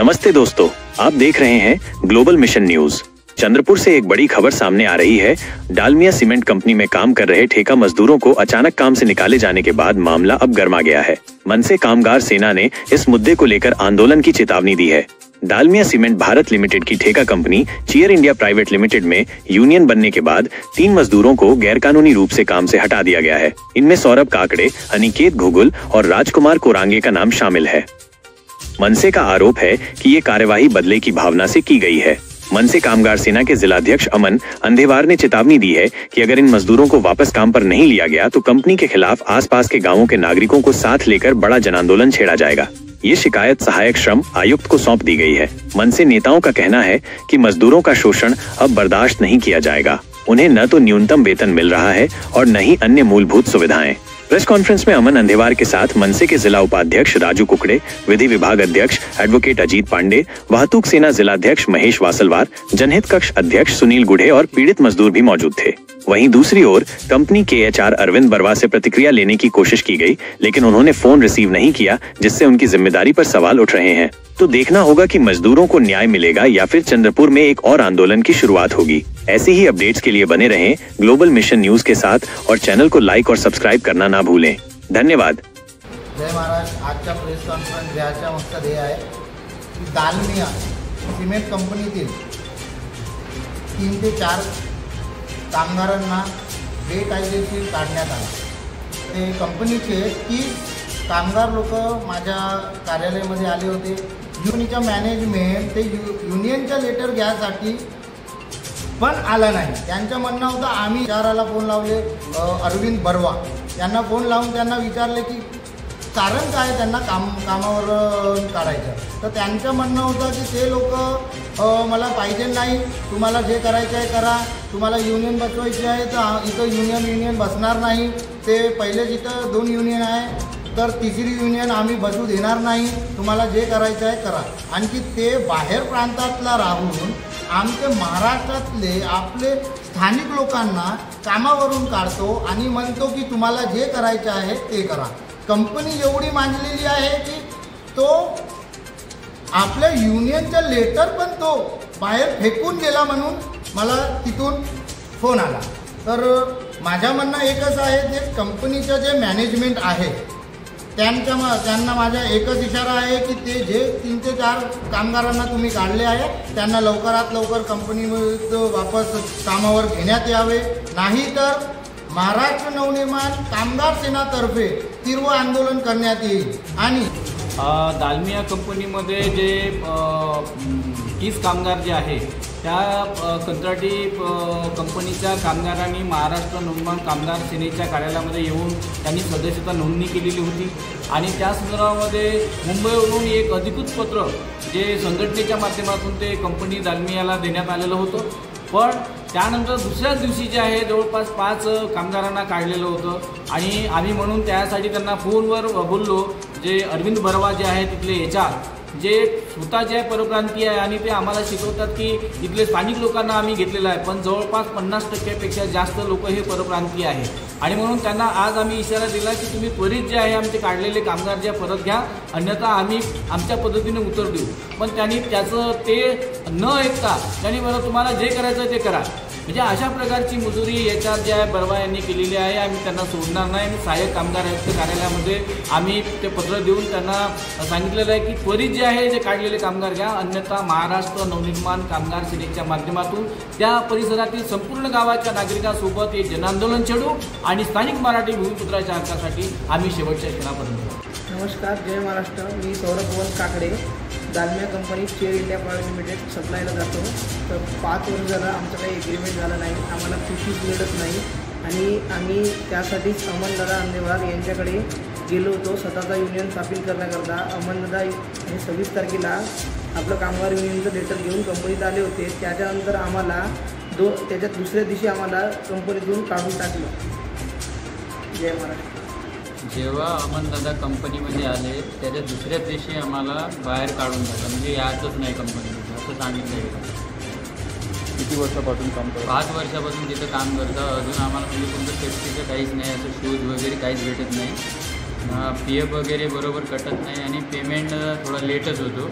नमस्ते दोस्तों, आप देख रहे हैं ग्लोबल मिशन न्यूज। चंद्रपुर से एक बड़ी खबर सामने आ रही है। डालमिया सीमेंट कंपनी में काम कर रहे ठेका मजदूरों को अचानक काम से निकाले जाने के बाद मामला अब गर्मा गया है। मनसे कामगार सेना ने इस मुद्दे को लेकर आंदोलन की चेतावनी दी है। डालमिया सीमेंट भारत लिमिटेड की ठेका company chair India private limited में यूनियन बनने के बाद 3 मजदूरों को गैरकानूनी रूप से काम से हटा दिया गया है। इनमें सौरभ काकड़े, अनिकेत घुगुल और राजकुमार कोरांगे का नाम शामिल है। मनसे का आरोप है कि ये कार्यवाही बदले की भावना से की गई है। मनसे कामगार सेना के जिलाध्यक्ष अमन अंधेवार ने चेतावनी दी है कि अगर इन मजदूरों को वापस काम पर नहीं लिया गया तो कंपनी के खिलाफ आसपास के गांवों के नागरिकों को साथ लेकर बड़ा जनांदोलन छेड़ा जाएगा। ये शिकायत सहायक श्रम आयुक्त को सौंप दी गई है। मनसे नेताओं का कहना है कि मजदूरों का शोषण अब बर्दाश्त नहीं किया जाएगा। उन्हें न तो न्यूनतम वेतन मिल रहा है और न ही अन्य मूलभूत सुविधाएं। प्रेस कॉन्फ्रेंस में अमन अंधेवार के साथ मनसे के जिला उपाध्यक्ष राजू कुकड़े, विधि विभाग अध्यक्ष एडवोकेट अजीत पांडे, वाहतूक सेना जिलाध्यक्ष महेश वासलवार, जनहित कक्ष अध्यक्ष सुनील गुढ़े और पीड़ित मजदूर भी मौजूद थे। वहीं दूसरी ओर कंपनी के एचआर अरविंद बरवा से प्रतिक्रिया लेने की कोशिश की गई, लेकिन उन्होंने फोन रिसीव नहीं किया, जिससे उनकी जिम्मेदारी पर सवाल उठ रहे हैं। तो देखना होगा कि मजदूरों को न्याय मिलेगा या फिर चंद्रपुर में एक और आंदोलन की शुरुआत होगी। ऐसे ही अपडेट्स के लिए बने रहें ग्लोबल मिशन न्यूज के साथ और चैनल को लाइक और सब्सक्राइब करना ना भूलें। धन्यवाद। जय महाराष्ट्र। आजच्या प्रेस कॉन्फरन्स घ्यायचा मकसद हे आहे की डालमिया सिमेंट कंपनीतील 3 ते 4 कामगारांना बेकायदेशीर काढण्यात आलं। ते कंपनीचे 30 कामगार लोक माझ्या कार्यालयामध्ये आले होते। युनियनच्या मॅनेजमेंट ते युनियनच्या लेटर घ्यायसाठी पण आला नाही। त्यांचं म्हणणं होतं आम्ही चाराला फोन लावले, अरविंद बरवा यांना फोन लावून त्यांना विचारले की कारण काय त्यांना कामावर काढायचं। तर त्यांचं म्हणणं होतं की ते लोक मला पाहिजे नाही, तुम्हाला जे करायचं आहे करा, तुम्हाला युनियन बसवायची आहे तर इथं युनियन बसणार नाही। ते पहिलेच इथं 2 युनियन आहे तर तिसरी युनियन आम्ही बसू देणार नाही, तुम्हाला जे करायचं आहे करा। आणखी ते बाहेर प्रांतातला राहून आमचे महाराष्ट्रातले आपले स्थानिक लोकांना कामावरून काढतो आणि म्हणतो की तुम्हाला जे करायचं आहे ते करा। कंपनी एवढी मांडलेली आहे की तो आपल्या युनियनचं लेटर पण तो बाहेर फेकून गेला, म्हणून मला तिथून फोन आला। तर माझं म्हणणं एकच आहे, ते कंपनीचं जे मॅनेजमेंट आहे त्यांना माझा एकच इशारा आहे की ते जे 3 ते 4 कामगारांना तुम्ही काढले आहे त्यांना लवकरात लवकर कंपनीमध्ये वापस कामावर घेण्यात यावे, नाहीतर महाराष्ट्र नवनिर्माण कामगार सेनातर्फे तीव्र आंदोलन करण्यात येईल। आणि डालमिया कंपनीमध्ये जे 30 कामगार जे आहे त्या कंत्राटी कंपनीच्या कामगारांनी महाराष्ट्र नवनिर्माण कामगार सेनेच्या कार्यालयामध्ये येऊन त्यांनी सदस्यता नोंदणी केलेली होती आणि त्या संदर्भामध्ये मुंबईवरून एक अधिकृत पत्र जे संघटनेच्या माध्यमातून ते कंपनी डालमियाला देण्यात आलेलं होतं। पण त्यानंतर दुसऱ्याच दिवशी जे आहे जवळपास 5 कामगारांना काढलेलं होतं आणि आम्ही म्हणून त्यासाठी त्यांना फोनवर बोललो। जे अरविंद बरवा जे आहे तिथले एचआर जे स्वतः जे आहे परप्रांतीय आहे आणि ते आम्हाला शिकवतात की इथले स्थानिक लोकांना आम्ही घेतलेलं आहे, पण जवळपास 50% जास्त लोक हे परप्रांतीय आहे आणि म्हणून त्यांना आज आम्ही इशारा दिला की तुम्ही त्वरित जे आहे आमचे काढलेले कामगार जे परत घ्या, अन्यथा आम्ही आमच्या पद्धतीने उत्तर देऊ। पण त्यांनी त्याचं ते न ऐकता त्यांनी बरं तुम्हाला जे करायचं ते करा, म्हणजे अशा प्रकारची मुजुरी एचआर जे आहे बरवा यांनी केलेली आहे। आम्ही त्यांना सोडणार नाही। आम्ही सहाय्यक कामगार आयुक्त कार्यालयामध्ये आम्ही ते पत्र देऊन त्यांना सांगितलेलं आहे की त्वरित जे आहे जे काढलेले कामगार घ्या, अन्यथा महाराष्ट्र नवनिर्माण कामगार सेनेच्या माध्यमातून त्या परिसरातील संपूर्ण गावाच्या नागरिकांसोबत हे जनआंदोलन छेडू आणि स्थानिक मराठी भूमिपुत्राच्या हक्कासाठी आम्ही शेवटच्या क्षणापर्यंत। नमस्कार, जय महाराष्ट्र। मी Saurabh Kakade Dalmia company chair India private limited सप्लायला जातो। तर 5 वर्ष झालं आमचं काही एग्रीमेंट झालं नाही, आम्हाला फीस मिळत नाही आणि आम्ही त्यासाठीच अमनदादा अंधेवार यांच्याकडे गेलो होतो स्वतःचा युनियन स्थापित करण्याकरता। अमनदादा हे 26 तारखेला आपलं कामगार युनियनचं लेटर घेऊन कंपनीत आले होते। त्याच्यानंतर आम्हाला त्याच्यात दुसऱ्या दिवशी आम्हाला कंपनीतून काढून टाकलं। जय महाराष्ट्र। जेव्हा अमनदादा कंपनीमध्ये आले त्याच्या दुसऱ्याच दिवशी आम्हाला बाहेर काढून टाकलं, म्हणजे यायचंच नाही कंपनीमध्ये असं सांगितलं गेलं। किती वर्षापासून काम करतो? 5 वर्षापासून तिथं काम करतं। अजून आम्हाला म्हणजे तुमचं सेफ्टीचं काहीच नाही, असं शूज वगैरे काहीच भेटत नाही, PF वगैरे बरोबर कटत नाही आणि पेमेंट थोडा लेटच होतो।